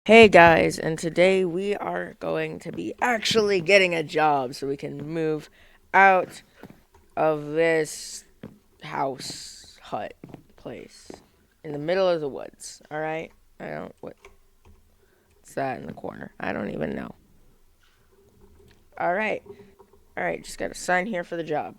Hey guys, and today we are going to be actually getting a job so we can move out of this house, hut, place in the middle of the woods. Alright? What's that in the corner? I don't even know. Alright, alright, just gotta sign here for the job.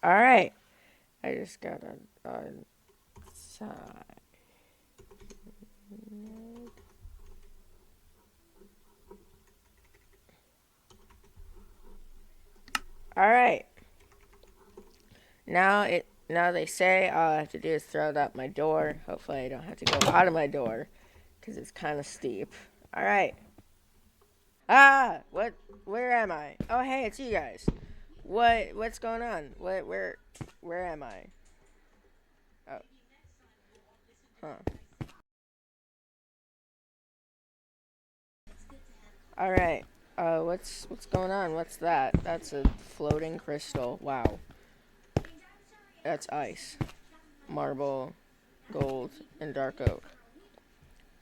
Alright, I just gotta sign. Alright. Now they say all I have to do is throw it out my door. Hopefully I don't have to go out of my door because it's kind of steep. All right. What? Where am I? Oh, hey, it's you guys. What's going on? Where am I? Oh, huh. All right. What's going on? What's that? That's a floating crystal. Wow. That's ice, marble, gold, and dark oak.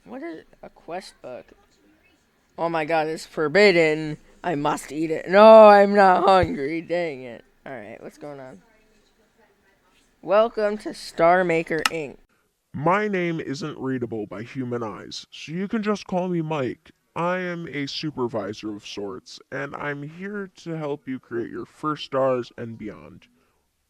What is a quest book? Oh my god, it's forbidden. I must eat it. No, I'm not hungry. Dang it. Alright, what's going on? Welcome to Star Maker Inc. My name isn't readable by human eyes, so you can just call me Mike. I am a supervisor of sorts, and I'm here to help you create your first stars and beyond.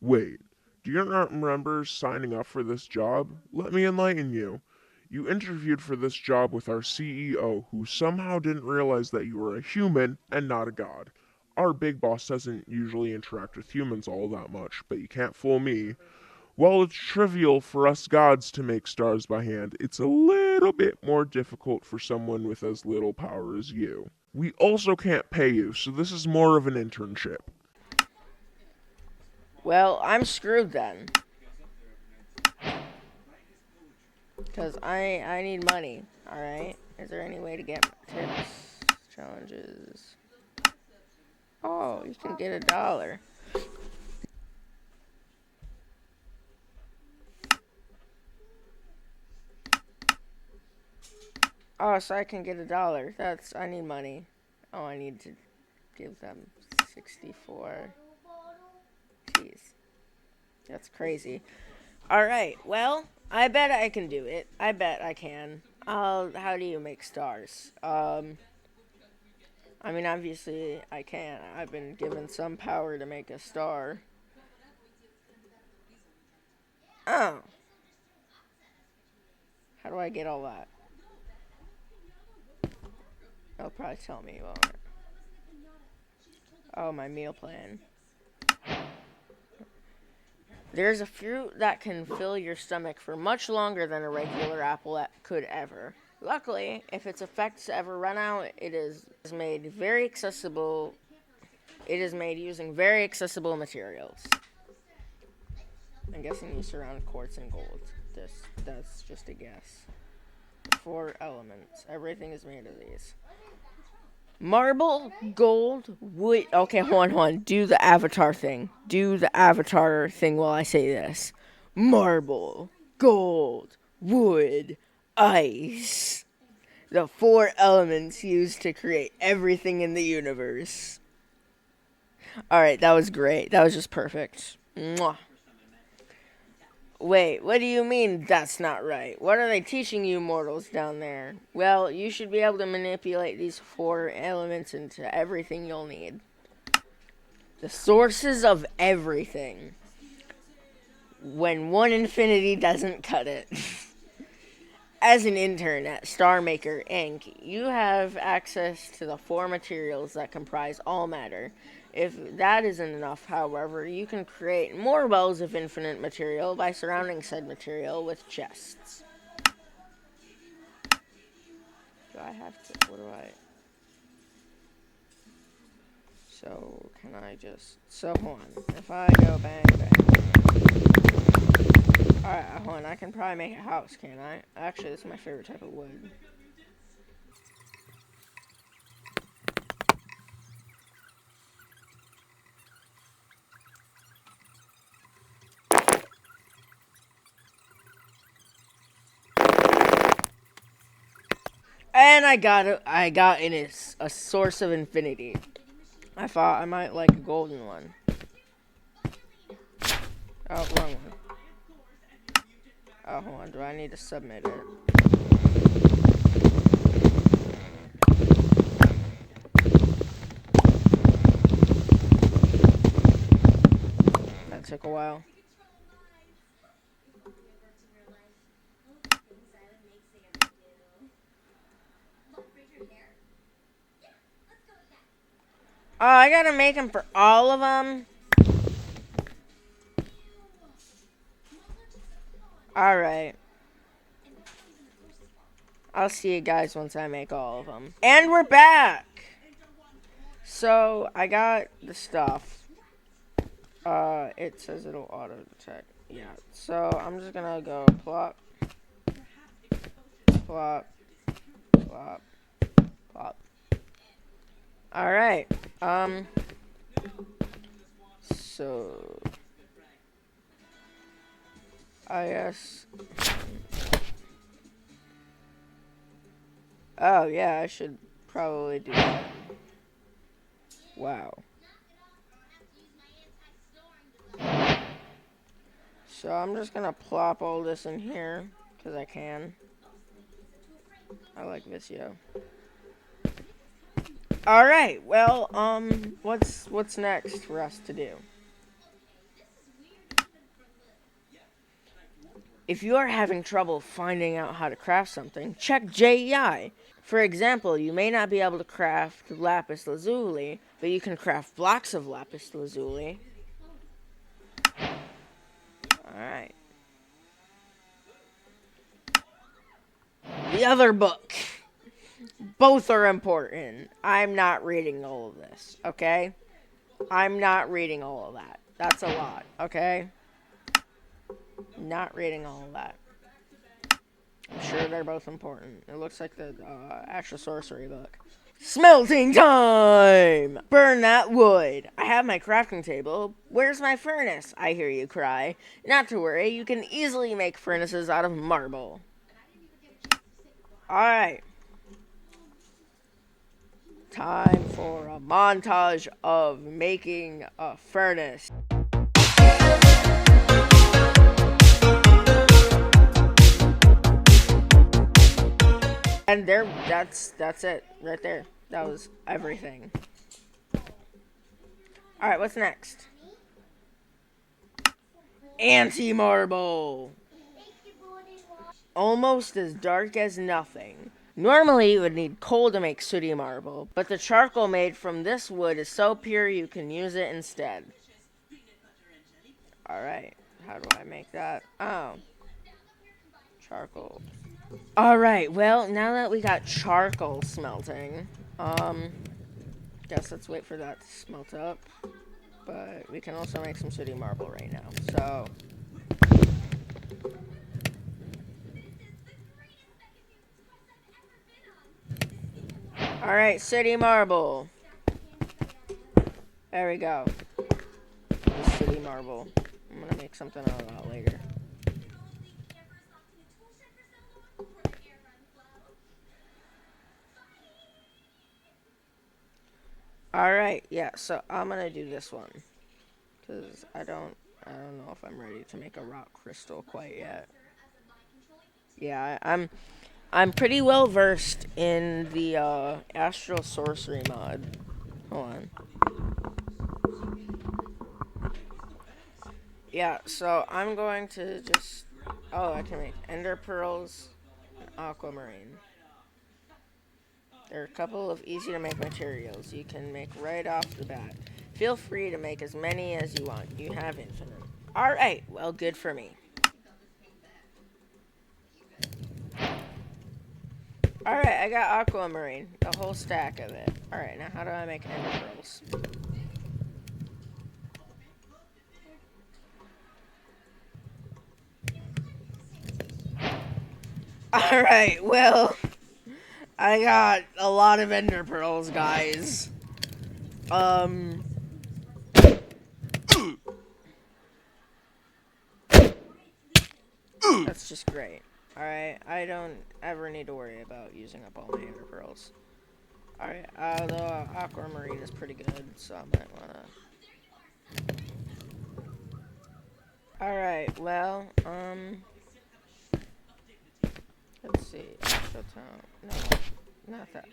Wait, do you not remember signing up for this job? Let me enlighten you. You interviewed for this job with our CEO, who somehow didn't realize that you were a human and not a god. Our big boss doesn't usually interact with humans all that much, but you can't fool me. While it's trivial for us gods to make stars by hand, it's a little bit more difficult for someone with as little power as you. We also can't pay you, so this is more of an internship. Well, I'm screwed then. Because I need money. Alright? Is there any way to get tips? Challenges. Oh, you can get $1. Oh, so I can get $1. I need money. Oh, I need to give them 64. Jeez. That's crazy. Alright, well, I bet I can do it. I bet I can. How do you make stars? I mean, obviously I can. I've been given some power to make a star. Oh, how do I get all that? They'll probably tell me, won't it? Oh, my meal plan. There's a fruit that can fill your stomach for much longer than a regular apple could ever. Luckily, if its effects ever run out, it is made very accessible. It is made using very accessible materials. I'm guessing you surround quartz and gold. That's just a guess. Four elements. Everything is made of these. Marble, gold, wood. Okay, hold on. Do the avatar thing. Do the avatar thing while I say this. Marble, gold, wood, ice. The four elements used to create everything in the universe. Alright, that was great. That was just perfect. Mwah. Wait, what do you mean that's not right? What are they teaching you mortals down there? Well, you should be able to manipulate these four elements into everything you'll need. The sources of everything. When one infinity doesn't cut it. As an intern at Star Maker Inc., you have access to the four materials that comprise all matter. If that isn't enough, however, you can create more wells of infinite material by surrounding said material with chests. Do I have to? What do I? So, can I just. So, hold on. If I go bang, bang. Alright, hold on. I can probably make a house, can't I? Actually, this is my favorite type of wood. And I got in a source of infinity. I thought I might like a golden one. Oh, wrong one. Oh, hold on. Do I need to submit it? That took a while. Oh, I gotta make them for all of them? Alright. I'll see you guys once I make all of them. And we're back! So, I got the stuff. It says it'll auto-detect. Yeah, so I'm just gonna go plop, plop, plop, plop. Alright, so, I guess, oh yeah, I should probably do that. Wow. So I'm just gonna plop all this in here, because I can. I like Visio. Alright, well, what's next for us to do? If you are having trouble finding out how to craft something, check JEI. For example, you may not be able to craft lapis lazuli, but you can craft blocks of lapis lazuli. Alright. The other book. Both are important. I'm not reading all of this, okay? I'm not reading all of that. That's a lot, okay? Not reading all of that. I'm sure they're both important. It looks like the Astral Sorcery book. Smelting time! Burn that wood. I have my crafting table. Where's my furnace? I hear you cry. Not to worry, you can easily make furnaces out of marble. Alright. Time for a montage of making a furnace. And that's it right there. That was everything. Alright, what's next? Anti-marble. Almost as dark as nothing. Normally you would need coal to make sooty marble, but the charcoal made from this wood is so pure you can use it instead. Alright, how do I make that? Oh. Charcoal. Alright, well, now that we got charcoal smelting, guess let's wait for that to smelt up. But we can also make some sooty marble right now, so. Alright, sooty marble. There we go. Sooty marble. I'm gonna make something out of that later. Alright, yeah, so I'm gonna do this one. Because I don't know if I'm ready to make a rock crystal quite yet. Yeah, I'm pretty well versed in the Astral Sorcery mod. Hold on. Yeah, so I'm going to just... Oh, I can make ender pearls and aquamarine. There are a couple of easy to make materials you can make right off the bat. Feel free to make as many as you want. You have infinite. Alright, well, good for me. Alright, I got aquamarine. The whole stack of it. Alright, now how do I make ender pearls? Alright, well, I got a lot of ender pearls, guys. That's just great. Alright, I don't ever need to worry about using up all my ender pearls. Alright, although aquamarine is pretty good, so I might wanna... Alright, well, let's see. No, not that.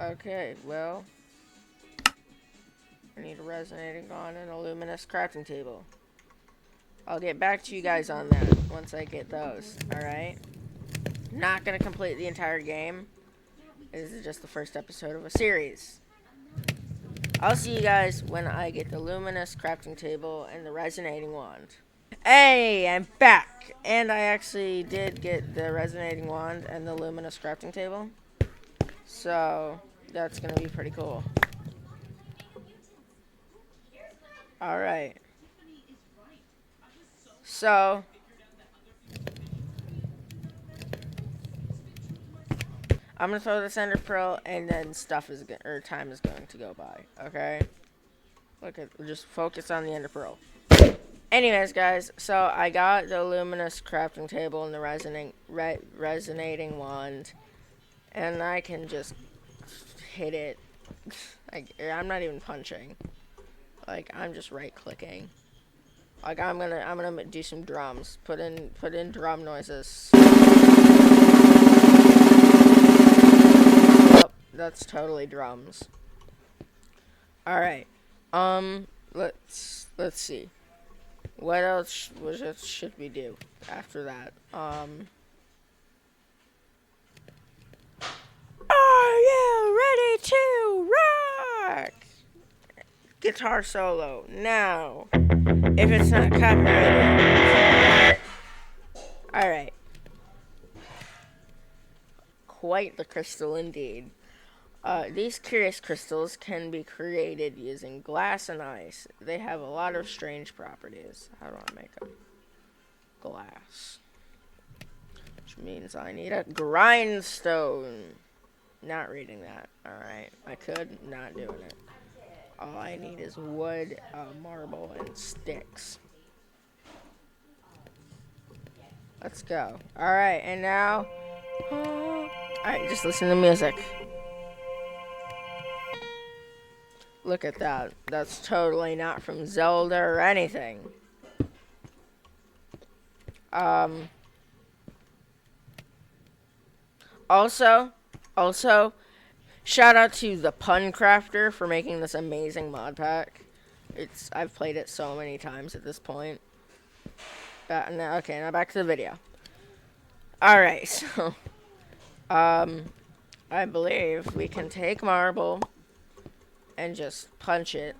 Okay, well, I need a resonating wand and a luminous crafting table. I'll get back to you guys on that once I get those, alright? Not gonna complete the entire game. This is just the first episode of a series. I'll see you guys when I get the luminous crafting table and the resonating wand. Hey, I'm back! And I actually did get the resonating wand and the luminous crafting table. So, that's gonna be pretty cool. Alright. So, I'm gonna throw this ender pearl, and then time is going to go by. Okay, just focus on the ender pearl. Anyways, guys, so I got the luminous crafting table and the resonating wand, and I can just hit it. I'm not even punching. Like, I'm just right clicking. Like, I'm gonna do some drums. Put in drum noises. That's totally drums. Alright. Let's see. What else should we do after that? Are you ready to rock? Guitar solo now. If it's not copyrighted. Alright. Quite the crystal indeed. These curious crystals can be created using glass and ice. They have a lot of strange properties. How do I make them? Glass. Which means I need a grindstone. Not reading that. Alright. I could. Not doing it. All I need is wood, marble, and sticks. Let's go. Alright, and now... Alright, just listen to music. Look at that. That's totally not from Zelda or anything. Also, shout out to the Pun Crafter for making this amazing mod pack. I've played it so many times at this point. Now back to the video. Alright, so, I believe we can take marble and just punch it,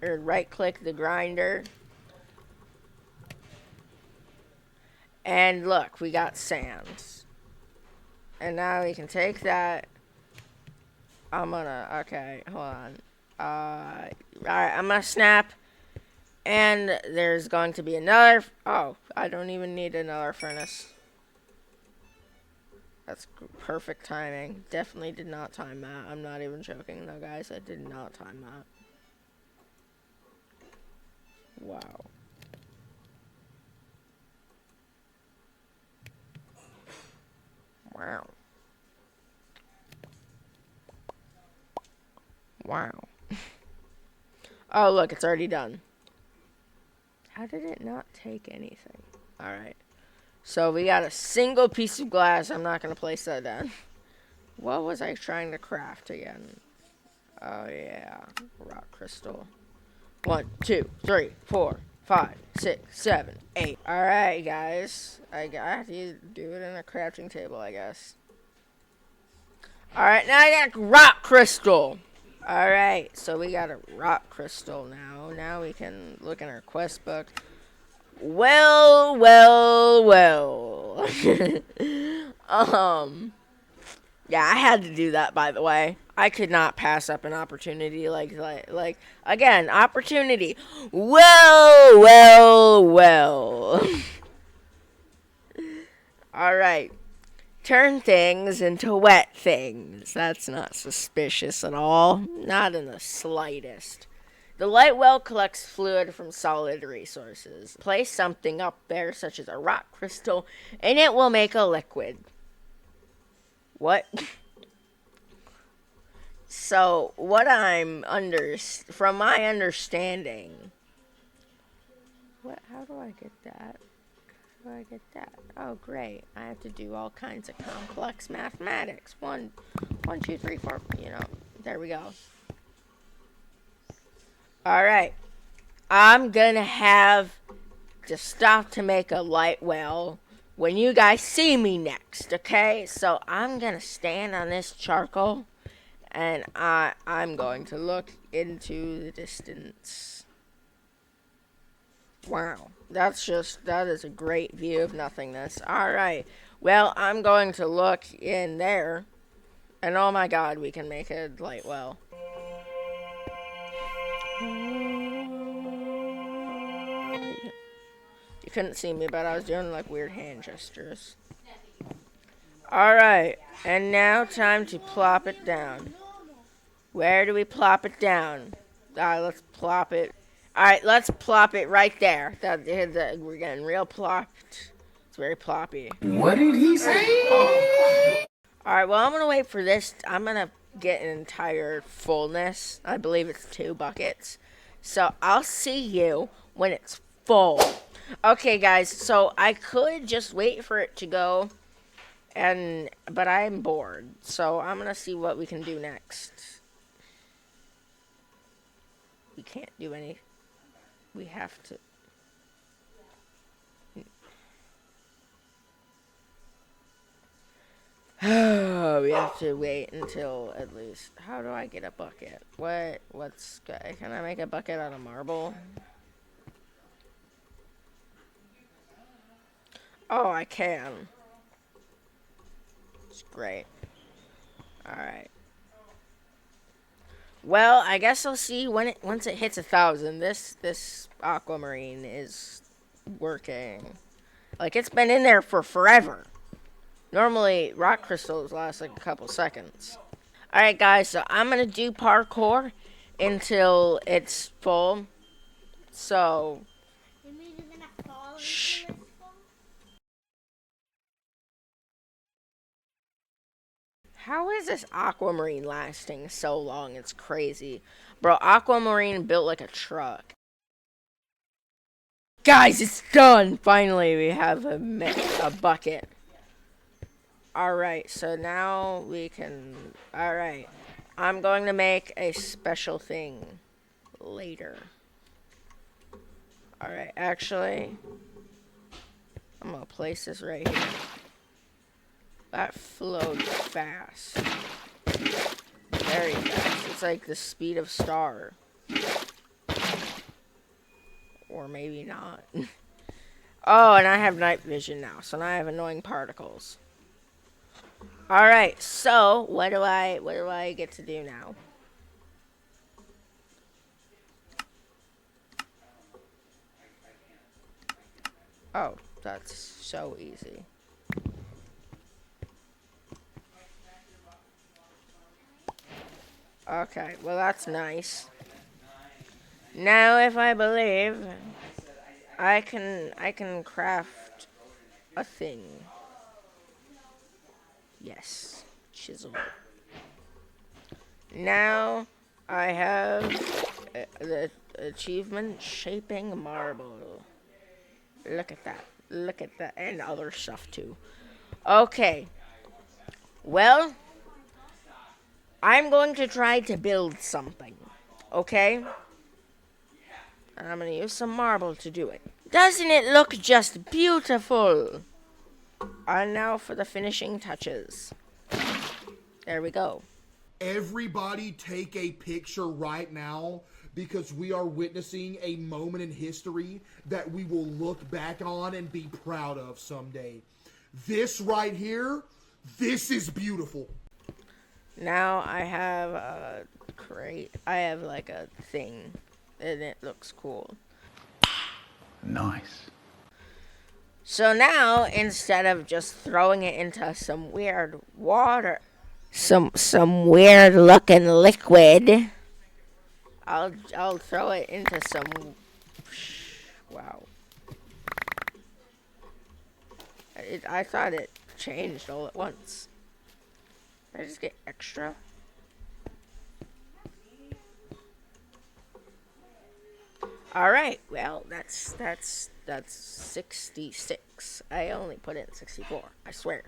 or right-click the grinder. And look, we got sand. And now we can take that. Okay, hold on. Alright, I'm gonna snap. And there's going to be another, I don't even need another furnace. That's perfect timing. Definitely did not time that. I'm not even joking though, guys. I did not time that. Wow. Wow. Wow. Oh, look, it's already done. How did it not take anything? Alright. So we got a single piece of glass. I'm not going to place that down. What was I trying to craft again? Oh, yeah. Rock crystal. 1, 2, 3, 4, 5, 6, 7, 8. Alright, guys. I got to do it in a crafting table, I guess. Alright, now I got rock crystal. Alright, so we got a rock crystal now. Now we can look in our quest book. Well. Yeah, I had to do that, by the way. I could not pass up an opportunity like again, opportunity. Well. Alright. Turn things into wet things. That's not suspicious at all. Not in the slightest. The light well collects fluid from solid resources. Place something up there, such as a rock crystal, and it will make a liquid. What? So, from my understanding, how do I get that? How do I get that? Oh, great. I have to do all kinds of complex mathematics. One, two, three, four, there we go. Alright. I'm gonna have to stop to make a light well when you guys see me next, okay? So I'm gonna stand on this charcoal and I'm going to look into the distance. Wow, that is a great view of nothingness. Alright, well, I'm going to look in there, and oh my god, we can make a light well. You couldn't see me, but I was doing like weird hand gestures. Alright, and now time to plop it down. Where do we plop it down? Let's plop it. Alright, let's plop it right there. We're getting real plopped. It's very ploppy. What did he say? Alright, well, I'm going to wait for this. I'm going to get an entire fullness. I believe it's 2 buckets. So I'll see you when it's full. Okay, guys, so I could just wait for it to go. But I'm bored. So I'm going to see what we can do next. We can't do any. We have to. We have to wait until at least. How do I get a bucket? Can I make a bucket out of marble? Oh, I can. It's great. Alright. Well, I guess I'll see once it hits 1,000. This aquamarine is working. Like, it's been in there for forever. Normally, rock crystals last like a couple seconds. Alright, guys, so I'm gonna do parkour until it's full. So, shh. How is this aquamarine lasting so long? It's crazy. Bro, aquamarine built like a truck. Guys, it's done! Finally, we have a bucket. Alright, so now we can. Alright. I'm going to make a special thing later. Alright, actually, I'm going to place this right here. That flowed fast. Very fast. It's like the speed of star. Or maybe not. Oh, and I have night vision now, so now I have annoying particles. Alright, so what do I get to do now? Oh, that's so easy. Okay, well that's nice. Now if I believe I can craft a thing. Yes, chisel. Now I have the achievement shaping marble. Look at that. Look at that, and other stuff too. Okay. Well, I'm going to try to build something, okay? And I'm going to use some marble to do it. Doesn't it look just beautiful? And now for the finishing touches. There we go. Everybody take a picture right now because we are witnessing a moment in history that we will look back on and be proud of someday. This right here, this is beautiful. Now I have a crate. I have like a thing, and it looks cool. Nice. So now, instead of just throwing it into some weird water, some weird looking liquid, I'll throw it into some. Wow. I thought it changed all at once. Did I just get extra? All right. Well, that's 66. I only put in 64. I swear.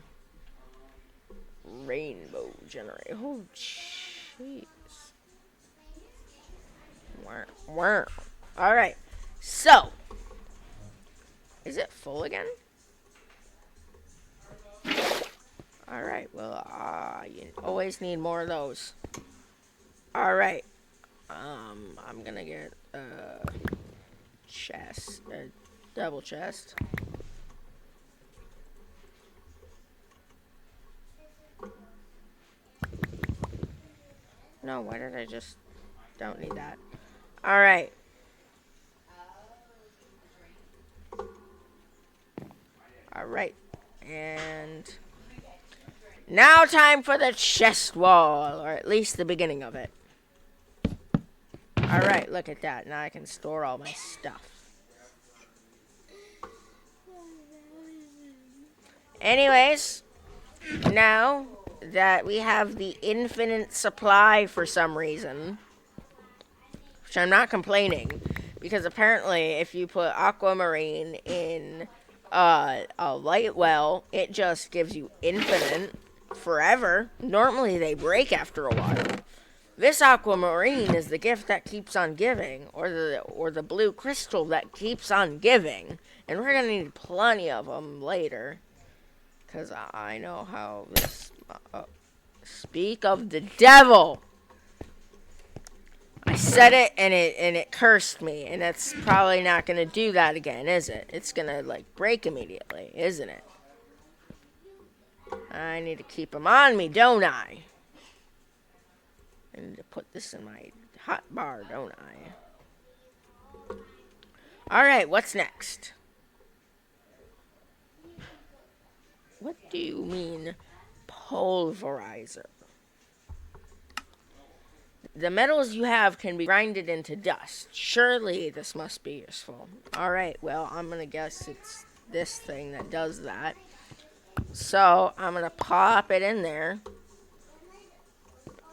Rainbow generator. Oh, jeez. Wow. All right. So, is it full again? All right. Well, you always need more of those. All right. I'm gonna get chest, double chest. No, why did I just? Don't need that. All right. All right. And now time for the chest wall, or at least the beginning of it. All right, look at that. Now I can store all my stuff. Anyways, now that we have the infinite supply for some reason, which I'm not complaining, because apparently if you put aquamarine in a light well, it just gives you infinite forever. Normally they break after a while. This aquamarine is the gift that keeps on giving, or the blue crystal that keeps on giving, and we're gonna need plenty of them later, cause I know how this. Speak of the devil! I said it and it cursed me, and it's probably not gonna do that again, is it? It's gonna break immediately, isn't it? I need to keep them on me, don't I? I need to put this in my hot bar, don't I? Alright, what's next? What do you mean, pulverizer? The metals you have can be grinded into dust. Surely this must be useful. Alright, well, I'm gonna guess it's this thing that does that. So, I'm gonna pop it in there.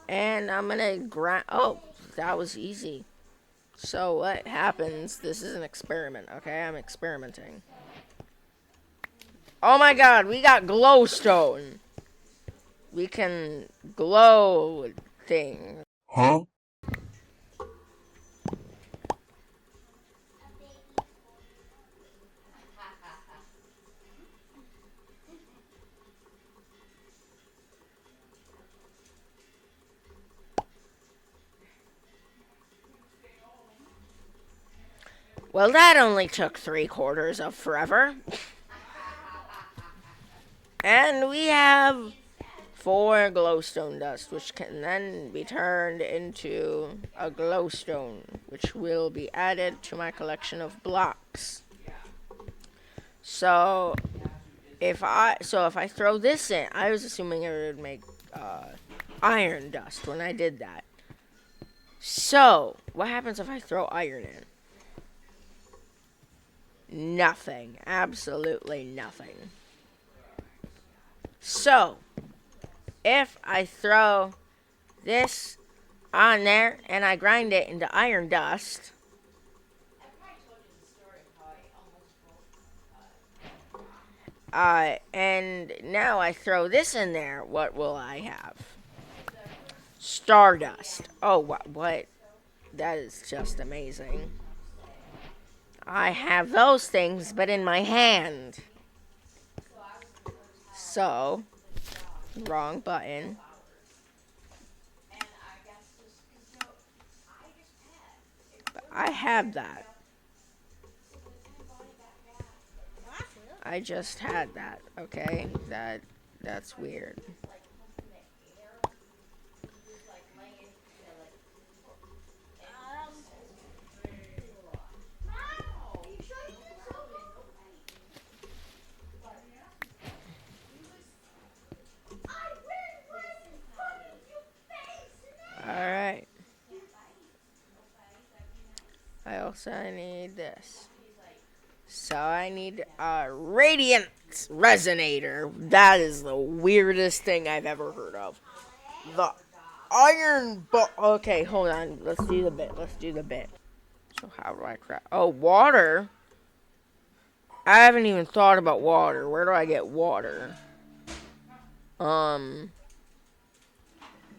And I'm gonna grind. Oh, that was easy. So what happens? This is an experiment, okay? I'm experimenting. Oh my god, we got glowstone. We can glow things. Huh? Well, that only took 3/4 of forever. And we have 4 glowstone dust, which can then be turned into a glowstone, which will be added to my collection of blocks. So if I throw this in, I was assuming it would make iron dust when I did that. So what happens if I throw iron in? Nothing. Absolutely nothing. So, if I throw this on there and I grind it into iron dust, and now I throw this in there, what will I have? Stardust. Oh, what? That is just amazing. I have those things, but in my hand. So, wrong button. But I have that. I just had that, okay? That's weird. Alright. else I need this. So I need a radiant resonator. That is the weirdest thing I've ever heard of. The iron okay, hold on. Let's do the bit. So how do I craft? Oh, water? I haven't even thought about water. Where do I get water?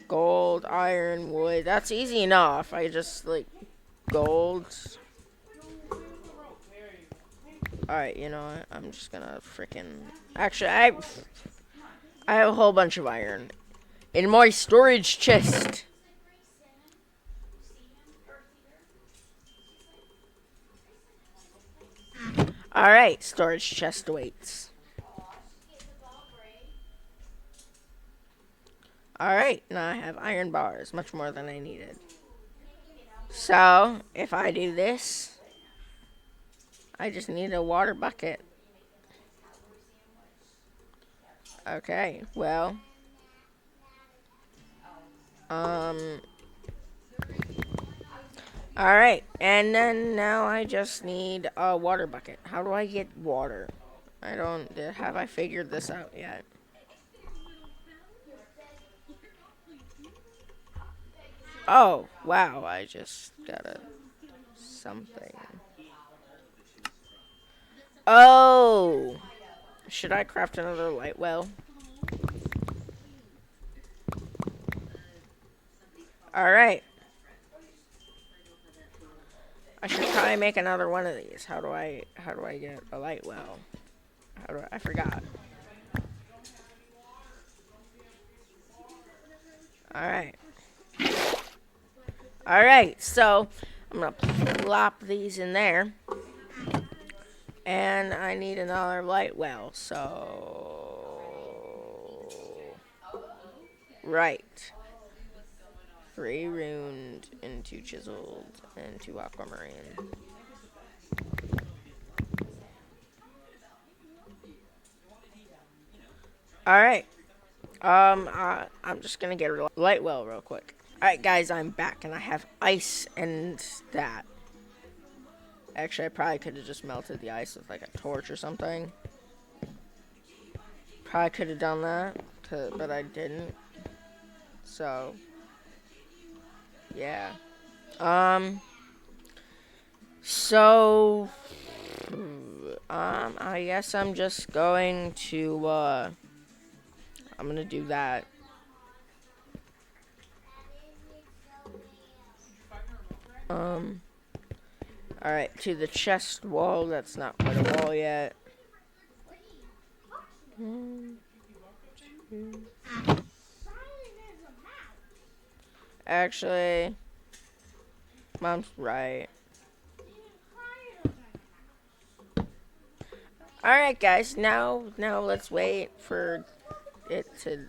Gold, iron, wood. That's easy enough. I just, like, gold. Alright, you know what? I'm just gonna freaking... Actually, I have a whole bunch of iron in my storage chest. Alright, storage chest waits. Alright, now I have iron bars, much more than I needed. So, if I do this, I just need a water bucket. Okay, well. Alright, and then now I just need a water bucket. How do I get water? Have I figured this out yet? Oh, wow, I just got something. Oh! Should I craft another light well? Alright. I should probably make another one of these. How do I get a light well? I forgot. Alright. Alright, so I'm gonna plop these in there. And I need another light well, so... Right. 3 runed, and 2 chiseled, and 2 aquamarine. Alright. I'm just gonna get a light well real quick. Alright, guys, I'm back, and I have ice and that. Actually, I probably could have just melted the ice with, like, a torch or something. Probably could have done that, but I didn't. So, yeah. I guess I'm just going to, I'm gonna do that. Alright, to the chest wall. That's not quite a wall yet. 1, 2. Actually, Mom's right. Alright, guys, now let's wait for it to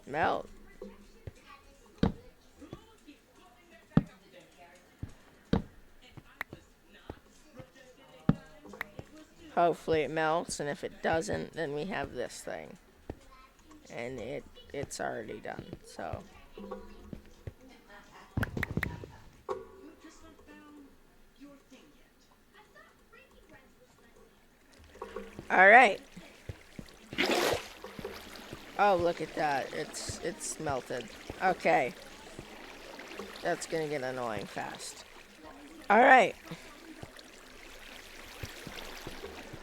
melt. Hopefully it melts, and if it doesn't, then we have this thing. And it's already done, so. Alright. Oh, look at that. It's melted. Okay. That's gonna get annoying fast. Alright.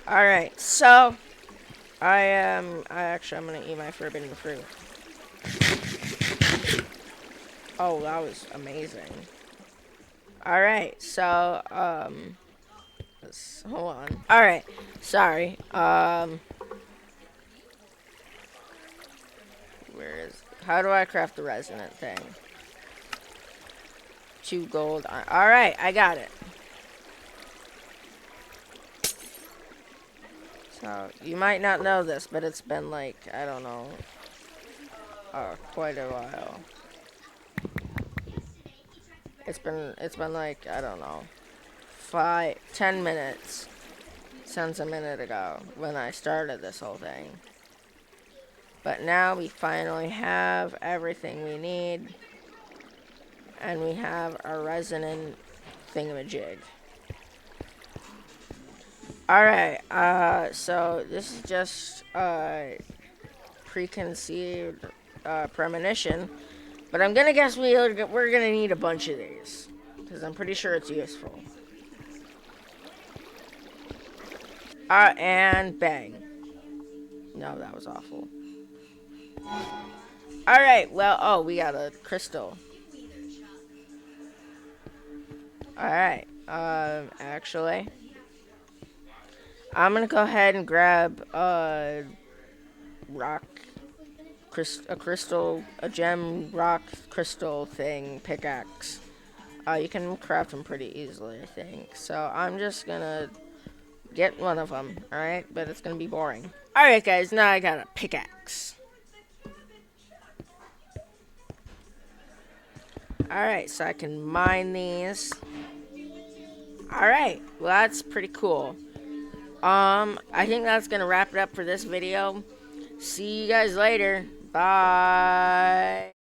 Alright, so I'm gonna eat my forbidden fruit. Oh, that was amazing. Alright, so hold on. Alright, sorry. How do I craft the resonant thing? 2 gold. Alright, I got it. So, you might not know this, but it's been like, I don't know, quite a while. It's been like, I don't know, 10 minutes since a minute ago when I started this whole thing. But now we finally have everything we need. And we have our resonant thingamajig. Alright, so this is just preconceived premonition, but I'm gonna guess we're gonna need a bunch of these, because I'm pretty sure it's useful. And bang. No, that was awful. Alright, well, oh, we got a crystal. Alright, actually, I'm gonna go ahead and grab a gem rock crystal thing, pickaxe. You can craft them pretty easily, I think. So I'm just gonna get one of them, alright? But it's gonna be boring. Alright, guys, now I got a pickaxe. Alright, so I can mine these. Alright, well, that's pretty cool. I think that's gonna wrap it up for this video. See you guys later. Bye.